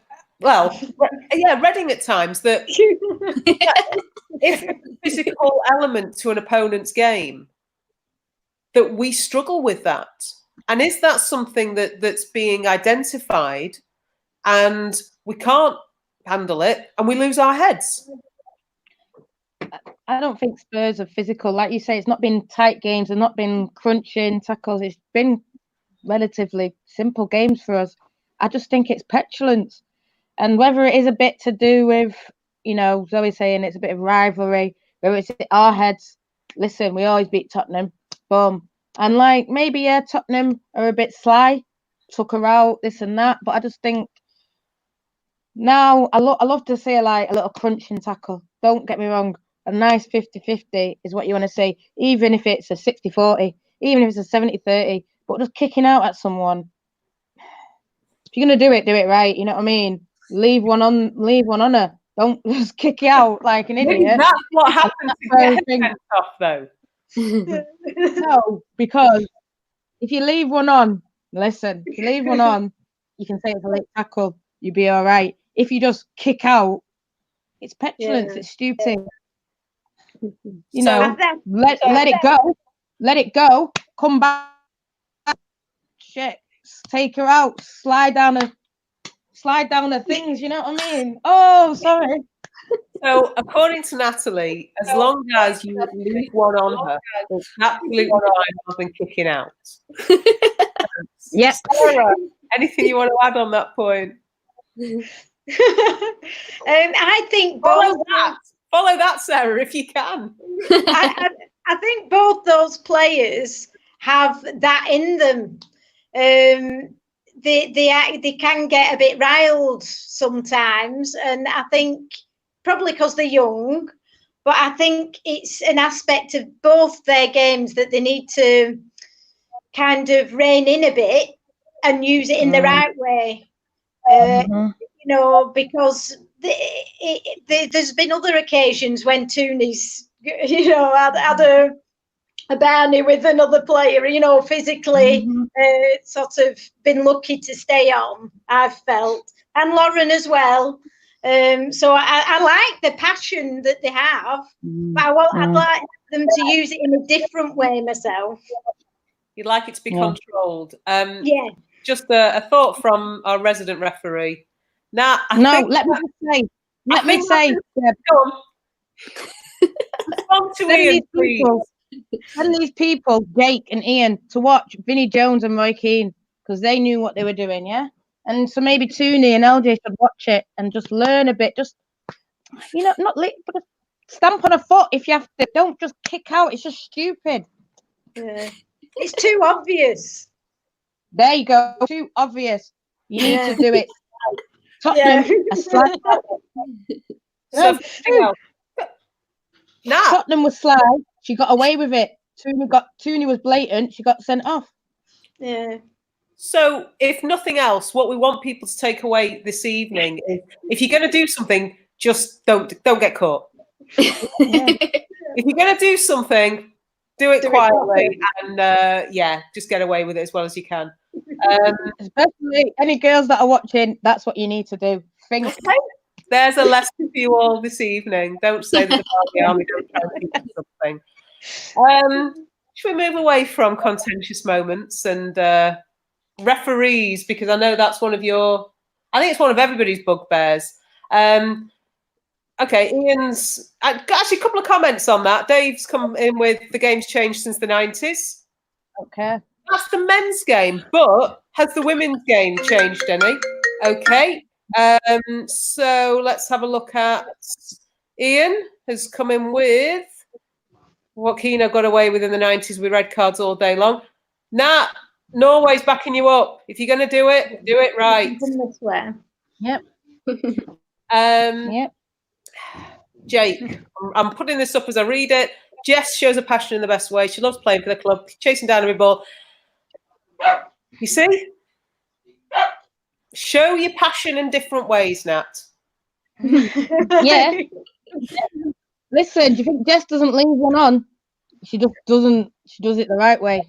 at times, that if a physical element to an opponent's game, that we struggle with that. And is that something that's being identified and we can't handle it and we lose our heads? I don't think Spurs are physical. Like you say, it's not been tight games, and not been crunching tackles. It's been relatively simple games for us. I just think it's petulance. And whether it is a bit to do with, Zoe saying it's a bit of rivalry, whether it's our heads, listen, we always beat Tottenham, boom. And maybe, Tottenham are a bit sly, took her out, this and that. But I just think now I love to see a little crunching tackle. Don't get me wrong. A nice 50-50 is what you want to see, even if it's a 60-40, even if it's a 70-30. But just kicking out at someone, if you're going to do it right. You know what I mean? Leave one on her. Don't just kick you out like an idiot. That's what happens to get off, though. No, because if you leave one on, listen, if you leave one on, you can say it's a late tackle, you'll be all right. If you just kick out, it's petulance, it's stupid. Let it go, come back, shit, take her out, slide down the things, you know what I mean? Oh, sorry. So, according to Natalie, as long as you leave one on her, it's absolutely fine other than kicking out. Yes. Sarah, anything you want to add on that point? I think follow that, Sarah, if you can. I think both those players have that in them. They can get a bit riled sometimes, and I think probably because they're young, but I think it's an aspect of both their games that they need to kind of rein in a bit and use it in the right way. Because there's been other occasions when Tooney's, had a Barney with another player, physically sort of been lucky to stay on, I've felt, and Lauren as well. So I like the passion that they have, but I'd like them to use it in a different way myself. You'd like it to be controlled. Yeah. Just a thought from our resident referee. Now, let me say. Go on. Respond to Ian, please. Send these people, Jake and Ian, to watch Vinnie Jones and Roy Keane, because they knew what they were doing, yeah? And so maybe Tooney and LJ should watch it and just learn a bit. Just, but stamp on a foot if you have to. Don't just kick out. It's just stupid. Yeah. It's too obvious. There you go. Too obvious. You need to do it. Tottenham, a slide. Tottenham was sly. She got away with it. Tooney was blatant. She got sent off. Yeah. So, if nothing else, what we want people to take away this evening is, if you're going to do something, just don't get caught. If you're going to do something, do it quietly and just get away with it as well as you can. Especially any girls that are watching, that's what you need to do. Think. Okay. There's a lesson for you all this evening. Don't say that the Barmy Army don't try to teach you something. Should we move away from contentious moments and referees, because I know that's one of everybody's bugbears. Okay, Ian's actually a couple of comments on that. Dave's come in with the game's changed since the 90s. Okay. That's the men's game, but has the women's game changed any? Okay. So let's have a look at Ian has come in with what Keno got away with in the 90s with red cards all day long. Nat, Norway's backing you up. If you're going to do it right. This way. Yep. Yep. Jake, I'm putting this up as I read it. Jess shows a passion in the best way. She loves playing for the club, chasing down every ball. You see? Show your passion in different ways, Nat. Yeah. Listen, do you think Jess doesn't leave one on? She just doesn't. She does it the right way.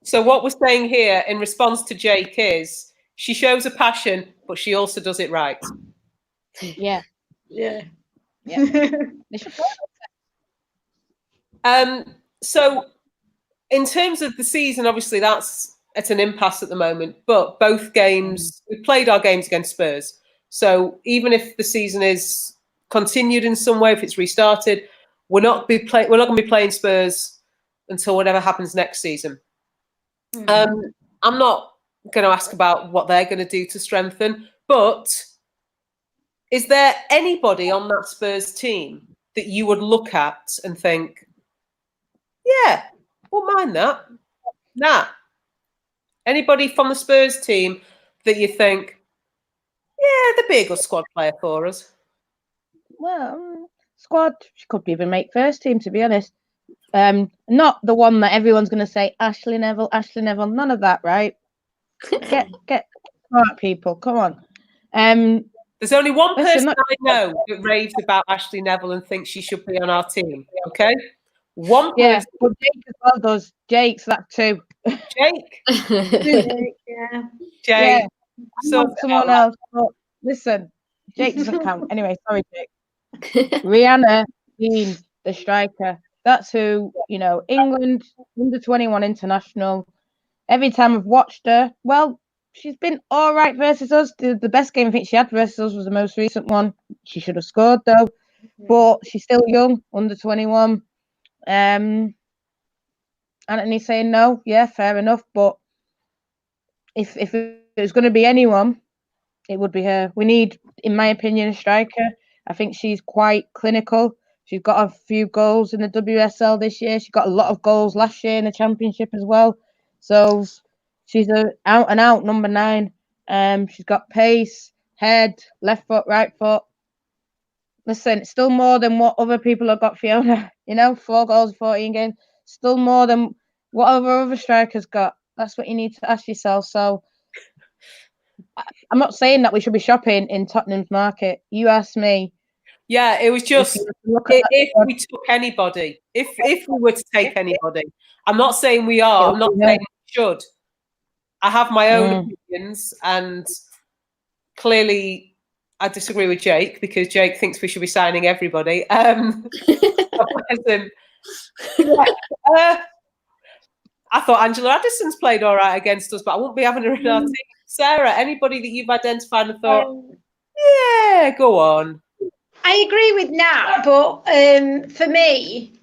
So what we're saying here in response to Jake is she shows a passion, but she also does it right. Yeah. Yeah. So in terms of the season, obviously that's at an impasse at the moment, but both games, we played our games against Spurs. So even if the season is continued in some way, if it's restarted, we're not going to be playing Spurs until whatever happens next season. I'm not going to ask about what they're going to do to strengthen, but is there anybody on that Spurs team that you would look at and think, yeah, won't mind that? Nah. Anybody from the Spurs team that you think, yeah, they'd be a good squad player for us? Well, squad, she could even make first team, to be honest. Not the one that everyone's going to say, Ashley Neville, none of that, right? Get smart people, come on. There's only one person I know that raves about Ashley Neville and thinks she should be on our team, okay? One person. Yeah, but Jake as well does. Jake's that too. Jake? Jake, yeah. Jake. Yeah. So someone else. But listen, Jake doesn't count. Anyway, sorry, Jake. Rihanna Dean, the striker. That's who, England, under 21 international. Every time I've watched her, well, she's been all right versus us. The best game I think she had versus us was the most recent one. She should have scored, though. But she's still young, under 21. Anthony's saying no. Yeah, fair enough. But if it was going to be anyone, it would be her. We need, in my opinion, a striker. I think she's quite clinical. She's got a few goals in the WSL this year. She got a lot of goals last year in the Championship as well. So she's a out and out number 9. She's got pace, head, left foot, right foot. Listen, it's still more than what other people have got, Fiona. 4 goals in 14 games. Still more than what other strikers got. That's what you need to ask yourself. So I'm not saying that we should be shopping in Tottenham's market. You asked me. Yeah, it was just if we took anybody, if we were to take anybody. I'm not saying we are. I'm not saying we should. I have my own opinions, and clearly I disagree with Jake because Jake thinks we should be signing everybody. I thought Angela Addison's played all right against us, but I won't be having her in our team. Sarah, anybody that you've identified and thought, yeah, go on. I agree with Nat, but for me,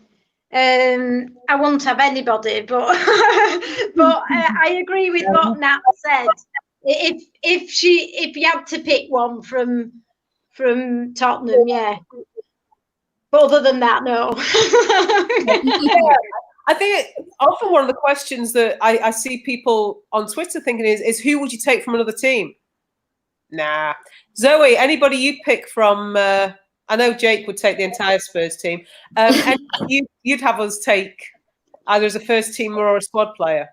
I won't have anybody. But I agree with what Nat said. If you had to pick one from Tottenham, yeah. But other than that, no. Yeah. I think often one of the questions that I see people on Twitter thinking is who would you take from another team? Nah. Zoe, anybody you'd pick from... I know Jake would take the entire Spurs team. And you'd have us take either as a first teamer or a squad player.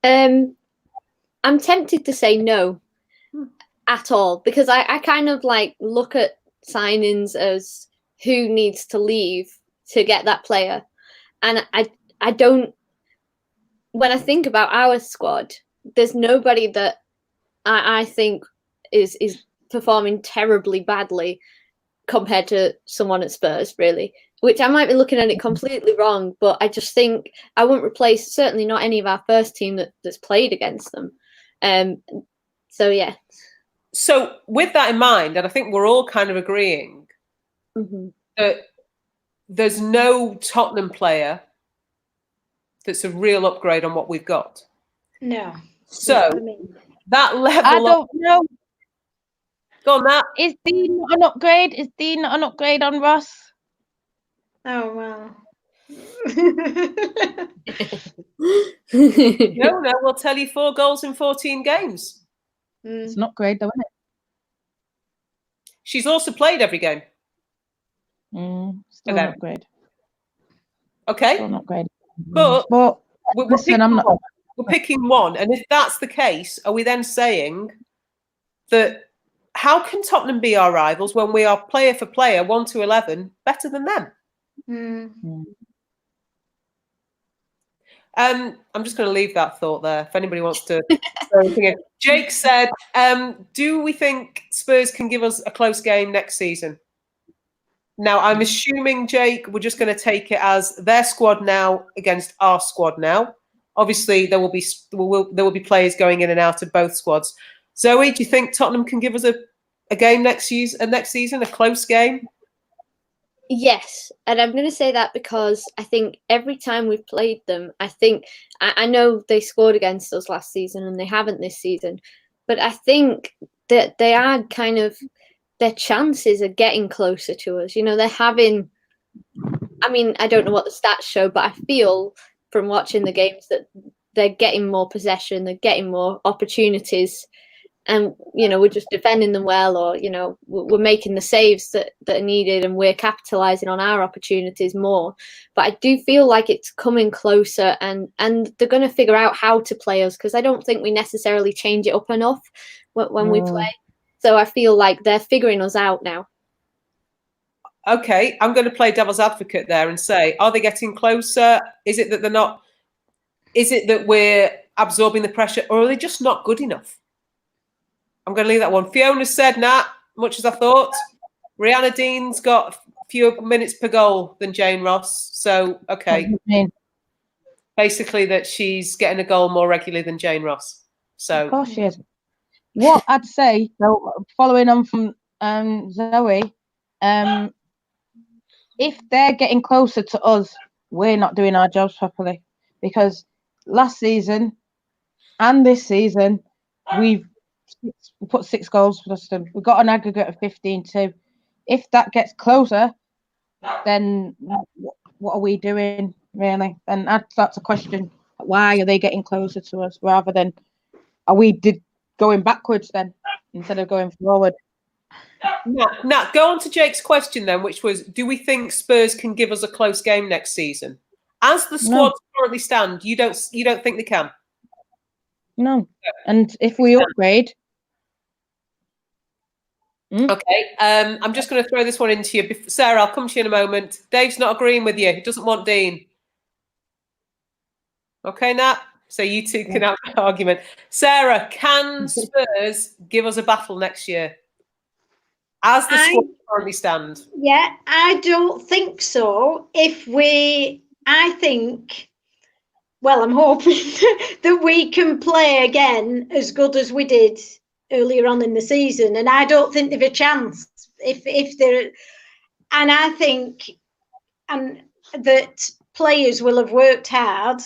I'm tempted to say no at all because I kind of look at signings as who needs to leave to get that player. And I don't, when I think about our squad, there's nobody that I think is performing terribly badly compared to someone at Spurs, really, which I might be looking at it completely wrong, but I just think I wouldn't replace, certainly not any of our first team that's played against them. So, yeah. So with that in mind, and I think we're all kind of agreeing that there's no Tottenham player that's a real upgrade on what we've got. No. So that level I don't know. Go on, Matt. Is Dean not an upgrade? Is Dean not an upgrade on Ross? Oh, well. No, we'll tell you 4 goals in 14 games. It's an upgrade, though, isn't it? She's also played every game. Still an upgrade. Okay. Still an upgrade. But we're picking one. And if that's the case, are we then saying that how can Tottenham be our rivals when we are player for player, 1 to 11, better than them? I'm just going to leave that thought there. If anybody wants to throw anything in. Jake said, do we think Spurs can give us a close game next season? Now, I'm assuming, Jake, we're just going to take it as their squad now against our squad now. Obviously, there will be players going in and out of both squads. Zoe, do you think Tottenham can give us a game next season, a close game? Yes, and I'm going to say that because I think every time we've played them, I know they scored against us last season and they haven't this season, but I think that they are kind of, their chances are getting closer to us. You know, they're having, I mean, I don't know what the stats show, but I feel from watching the games that they're getting more possession, they're getting more opportunities. And, you know, we're just defending them well, or, you know, we're making the saves that are needed and we're capitalising on our opportunities more. But I do feel like it's coming closer and they're going to figure out how to play us, because I don't think we necessarily change it up enough when we play. So I feel like they're figuring us out now. Okay, I'm going to play devil's advocate there and say, are they getting closer? Is it that they're not? Is it that we're absorbing the pressure, or are they just not good enough? I'm going to leave that one. Fiona said, nah, much as I thought. Rihanna Dean's got fewer minutes per goal than Jane Ross. So, okay. Basically that she's getting a goal more regularly than Jane Ross. So, of course she is. What I'd say, so following on from Zoe, if they're getting closer to us, we're not doing our jobs properly. Because last season and this season, we put 6 goals for them. We've got an aggregate of 15 too. If that gets closer, then what are we doing, really? And that's a question. Why are they getting closer to us rather than are we going backwards then instead of going forward? Now, go on to Jake's question then, which was, do we think Spurs can give us a close game next season? As the squads currently stand, you don't think they can? No. And if we upgrade... Okay, I'm just going to throw this one into you. Sarah, I'll come to you in a moment. Dave's not agreeing with you. He doesn't want Dean. Okay, Nat? So you two can have an argument. Sarah, can Spurs give us a battle next year? As the squad currently stand? Yeah, I don't think so. I think, well, I'm hoping that we can play again as good as we did earlier on in the season, and I don't think they've a chance if they're, and I think that players will have worked hard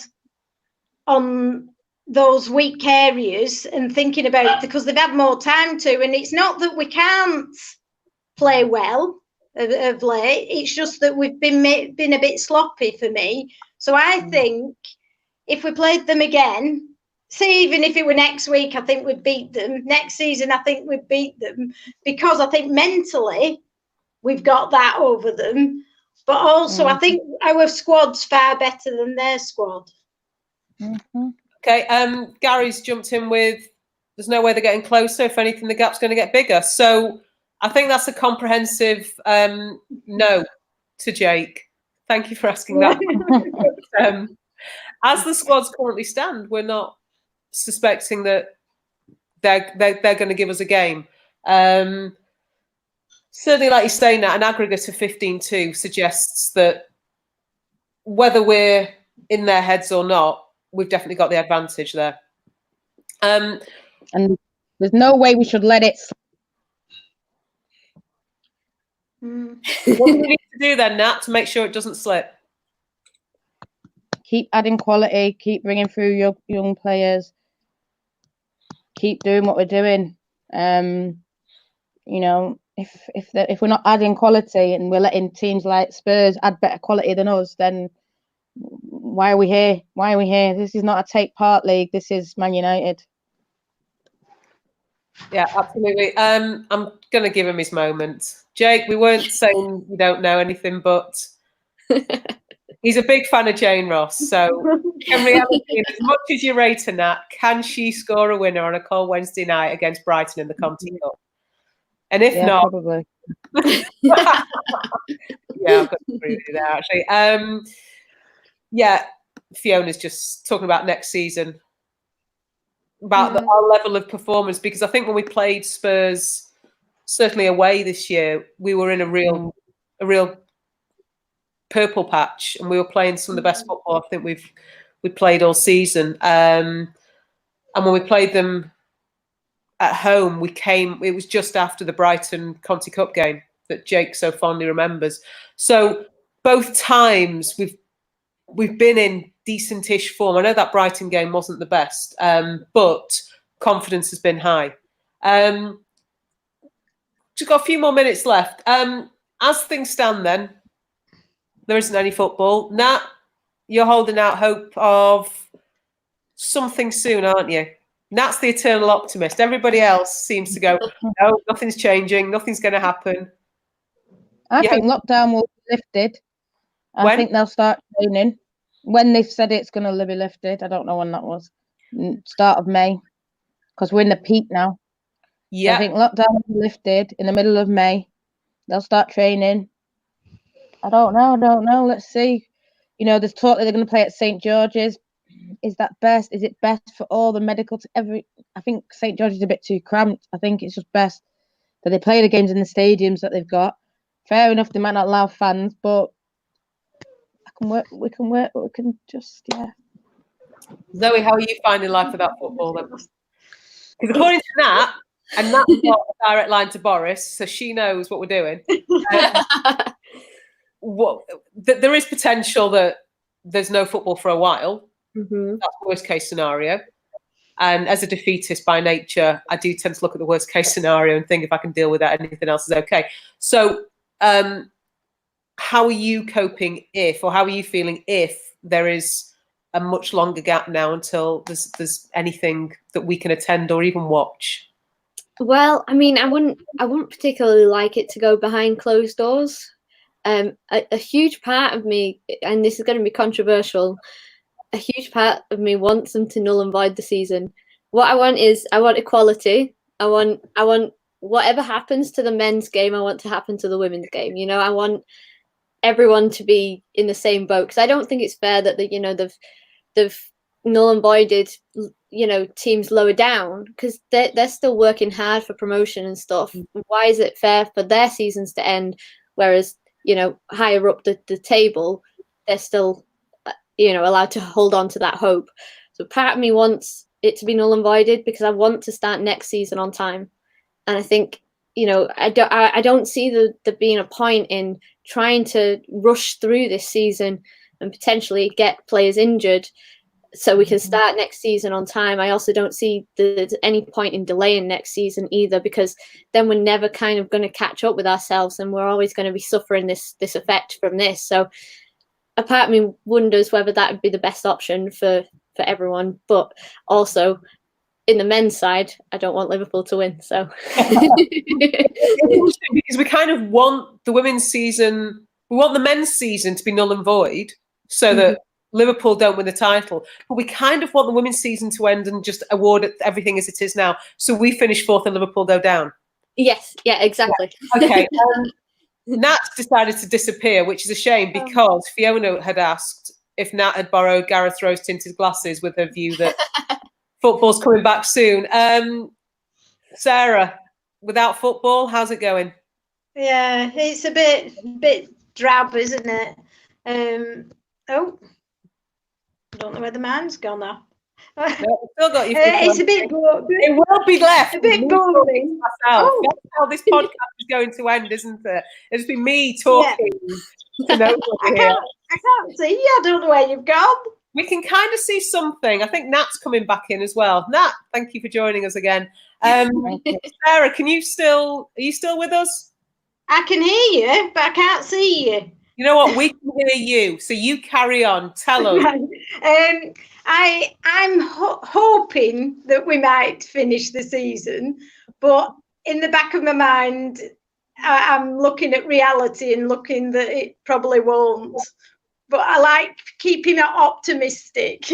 on those weak areas and thinking about, because they've had more time to, and it's not that we can't play well of late, it's just that we've been a bit sloppy for me. So I think if we played them again, say even if it were next week, I think we'd beat them. Next season, I think we'd beat them, because I think mentally we've got that over them. But also, I think our squad's far better than their squad. Okay, Gary's jumped in with, there's no way they're getting closer. If anything, the gap's going to get bigger. So I think that's a comprehensive no to Jake. Thank you for asking that. As the squads currently stand, we're not suspecting that they're going to give us a game. Certainly, like you're saying, that an aggregate of 15-2 suggests that whether we're in their heads or not, we've definitely got the advantage there. And there's no way we should let it What do we need to do then, Nat, to make sure it doesn't slip? Keep adding quality, keep bringing through young players, keep doing what we're doing. You know, if we're not adding quality and we're letting teams like Spurs add better quality than us, then why are we here? Why are we here? This is not a take part league. This is Man United. Yeah, absolutely. I'm going to give him his moment. Jake, we weren't saying you don't know anything, but he's a big fan of Jane Ross. So, in reality, as much as you rate her, Nat, can she score a winner on a cold Wednesday night against Brighton in the Conti Cup? And if not, probably. yeah, I've got to agree with you there, actually. Yeah, Fiona's just talking about next season, about our level of performance, because I think when we played Spurs, certainly away this year, we were in a real purple patch, and we were playing some of the best football I think we played all season. And when we played them at home, it was just after the Brighton Conti Cup game that Jake so fondly remembers. So both times we've been in decentish form. I know that Brighton game wasn't the best, but confidence has been high. Just got a few more minutes left. As things stand then, there isn't any football. Nat, you're holding out hope of something soon, aren't you? Nat's the eternal optimist. Everybody else seems to go, no, nothing's changing, nothing's going to happen. I think lockdown will be lifted. I think they'll start training. When they've said it's going to be lifted, I don't know when that was. Start of May, because we're in the peak now. Yeah, so I think lockdown will be lifted in the middle of May. They'll start training. I don't know. Let's see. You know, there's talk that they're going to play at St. George's. Is that best? Is it best for all the medical? I think St. George's is a bit too cramped. I think it's just best that they play the games in the stadiums that they've got. Fair enough, they might not allow fans, but we can just, yeah. Zoe, how are you finding life without football then? Because according to Nat, and Nat's got a direct line to Boris, so she knows what we're doing. There is potential that there's no football for a while. Mm-hmm. That's the worst case scenario. And as a defeatist by nature, I do tend to look at the worst case scenario and think if I can deal with that, anything else is okay. So how are you coping how are you feeling if there is a much longer gap now until there's anything that we can attend or even watch? Well, I mean, I wouldn't particularly like it to go behind closed doors. A huge part of me, and this is going to be controversial, a huge part of me wants them to null and void the season. What I want equality. I want whatever happens to the men's game, I want to happen to the women's game. You know, I want everyone to be in the same boat, because I don't think it's fair that they've null and voided, you know, teams lower down, because they're still working hard for promotion and stuff. Why is it fair for their seasons to end, whereas, you know, higher up the table, they're still, you know, allowed to hold on to that hope? So part of me wants it to be null and voided because I want to start next season on time. And I think, you know, I don't see there being a point in trying to rush through this season and potentially get players injured so we can start next season on time. I also don't see there's any point in delaying next season either, because then we're never kind of going to catch up with ourselves and we're always going to be suffering this effect from this. So a part of me wonders whether that would be the best option for everyone. But also, in the men's side, I don't want Liverpool to win. So it's interesting because we kind of want the women's season, we want the men's season to be null and void so that Liverpool don't win the title. But we kind of want the women's season to end and just award everything as it is now. So we finish fourth and Liverpool go down. Yes, yeah, exactly. Yeah. Okay. Nat's decided to disappear, which is a shame because Fiona had asked if Nat had borrowed Gareth Rose tinted glasses with her view that football's coming back soon. Sarah, without football, how's it going? Yeah, it's a bit drab, isn't it? I don't know where the man's gone now. No, we've still got you. It's a bit boring. It will be left. A bit boring. Oh. That's how this podcast is going to end, isn't it? It'll be me talking to nobody here. I can't see you. I don't know where you've gone. We can kind of see something. I think Nat's coming back in as well. Nat, thank you for joining us again. Sarah, are you still with us? I can hear you, but I can't see you. You know what? We can hear you, so you carry on. Tell us. I'm hoping that we might finish the season, but in the back of my mind, I'm looking at reality and looking that it probably won't. But I like keeping it optimistic.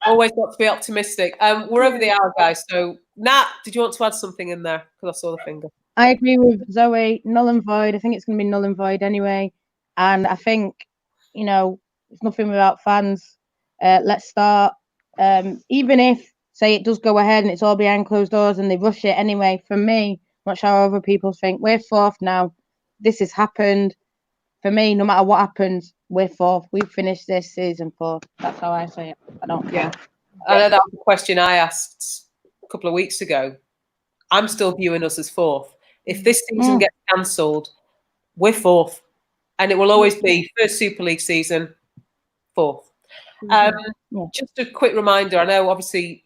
Always got to be optimistic. We're over the hour, guys. So, Nat, did you want to add something in there? Because I saw the finger. I agree with Zoe. Null and void. I think it's going to be null and void anyway. And I think, it's nothing without fans. Let's start. Even if, say, it does go ahead and it's all behind closed doors and they rush it anyway, for me, I'm not sure how other people think, we're fourth now. This has happened. For me, no matter what happens, we're fourth. We've finished this season fourth. That's how I say it. I don't care. I know that was a question I asked a couple of weeks ago. I'm still viewing us as fourth. If this season gets cancelled, we're fourth. And it will always be first Super League season, fourth. Just a quick reminder, I know obviously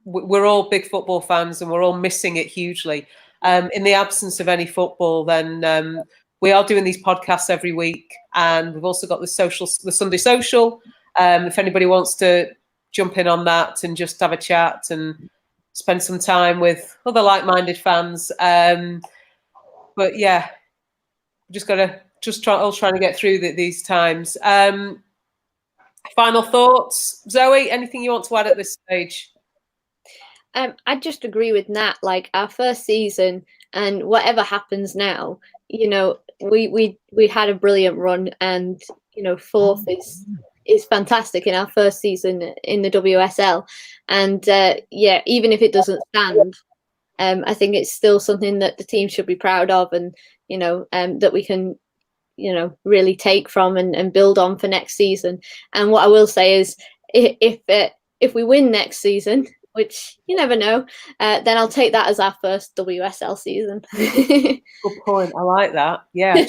we're all big football fans and we're all missing it hugely. In the absence of any football, then we are doing these podcasts every week, and we've also got the Sunday social. If anybody wants to jump in on that and just have a chat and spend some time with other like-minded fans. But yeah, just got to trying to get through these times. Final thoughts, Zoe? Anything you want to add at this stage? I just agree with Nat. Like, our first season, and whatever happens now, we had a brilliant run, and fourth is fantastic in our first season in the WSL, and even if it doesn't stand, I think it's still something that the team should be proud of, and that we can really take from and build on for next season. And what I will say is, if we win next season, which you never know, then I'll take that as our first WSL season. Good point. I like that. Yeah.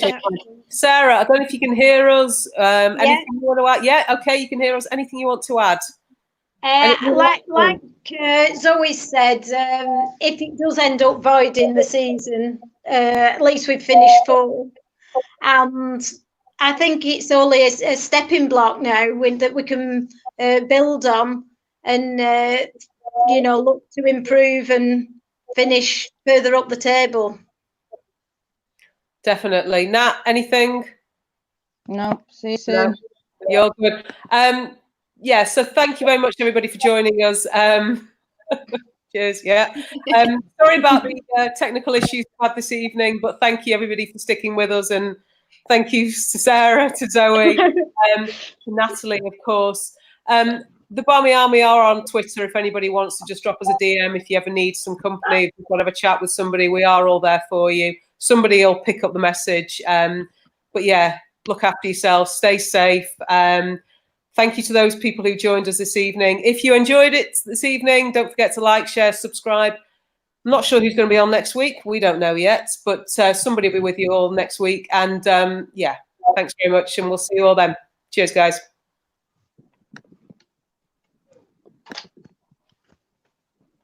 Sarah, I don't know if you can hear us. Anything you want to add? Yeah, okay, you can hear us. Anything you want to add? Like Zoe said, if it does end up voiding the season, at least we've finished fourth. And I think it's only a stepping block now that we can build on and look to improve and finish further up the table. Definitely. Nat, anything? No, see you soon. No, you're good. So thank you very much, everybody, for joining us. Cheers. Yeah. Sorry about the technical issues we had this evening, but thank you, everybody, for sticking with us. And thank you to Sarah, to Zoe, to Natalie, of course. The Barmy Army are on Twitter if anybody wants to just drop us a DM. If you ever need some company, if you want to have a chat with somebody, we are all there for you. Somebody will pick up the message. But yeah, look after yourselves, stay safe. Thank you to those people who joined us this evening. If you enjoyed it this evening, don't forget to like, share, subscribe. I'm not sure who's going to be on next week. We don't know yet, but somebody will be with you all next week. And thanks very much, and we'll see you all then. Cheers, guys.